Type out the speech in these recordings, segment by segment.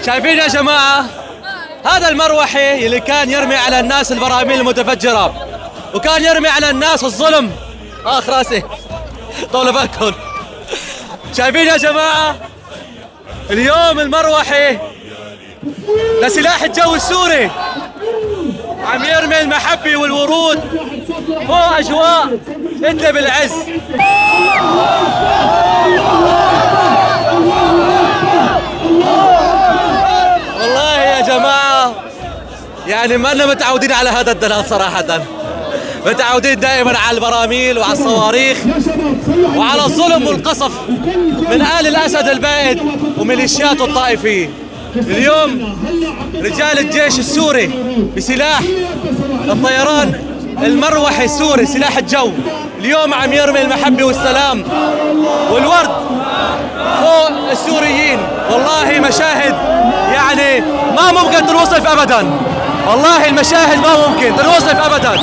شايفين يا جماعة؟ هذا المروحي اللي كان يرمي على الناس البراميل المتفجرة، وكان يرمي على الناس الظلم. اخ راسي طول بالكم. شايفين يا جماعة؟ اليوم المروحي لسلاح الجو السوري عم يرمي المحبة والورود فوق أجواء إدلب العز. والله يا جماعة يعني ما لنا متعودين على هذا الدلال صراحة، متعودين دائما على البراميل وعلى الصواريخ وعلى الظلم والقصف من آل الأسد البائد وميليشياته الطائفية. اليوم رجال الجيش السوري بسلاح الطيران المروحي السوري سلاح الجو اليوم عم يرمي المحبة والسلام والورد فوق السوريين. والله مشاهد يعني ما ممكن تنوصف أبدا، والله المشاهد ما ممكن تنوصف أبدا،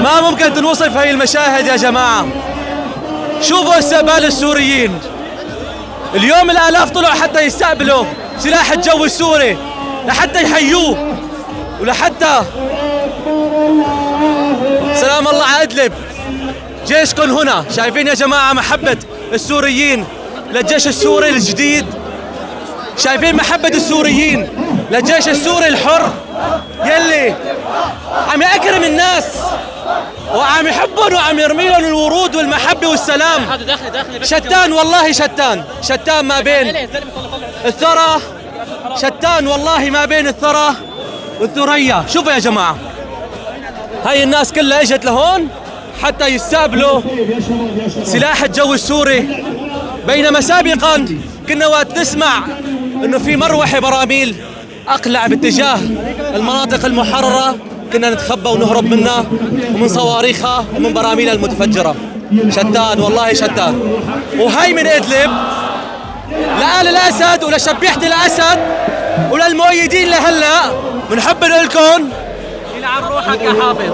ما ممكن تنوصف هاي المشاهد يا جماعة. شوفوا استقبال السوريين اليوم، الآلاف طلعوا حتى يستقبلوا سلاح الجو السوري، لحتى يحيوه ولحتى سلام الله على إدلب. جيشكم هنا، شايفين يا جماعة محبة السوريين للجيش السوري الجديد، شايفين محبة السوريين للجيش السوري الحر يلي عم يكرم الناس وعم يحبهم وعم يرمي لهم الورود والمحبة والسلام. شتان والله، شتان ما بين الثرى، شتان والله ما بين الثرى والثريا. شوفوا يا جماعة، هاي الناس كلها اجت لهون حتى يستقبلوا سلاح الجو السوري، بينما سابقا كنا وقت نسمع انه في مروحة براميل اقلع باتجاه المناطق المحررة كنا نتخبى ونهرب منها ومن صواريخها ومن براميلها المتفجرة. شتان والله شتان. وهي من إدلب لآل الأسد ولشبيحة الأسد وللمؤيدين لهلا بنحب نقول لكم يلعن روحك يا حافظ.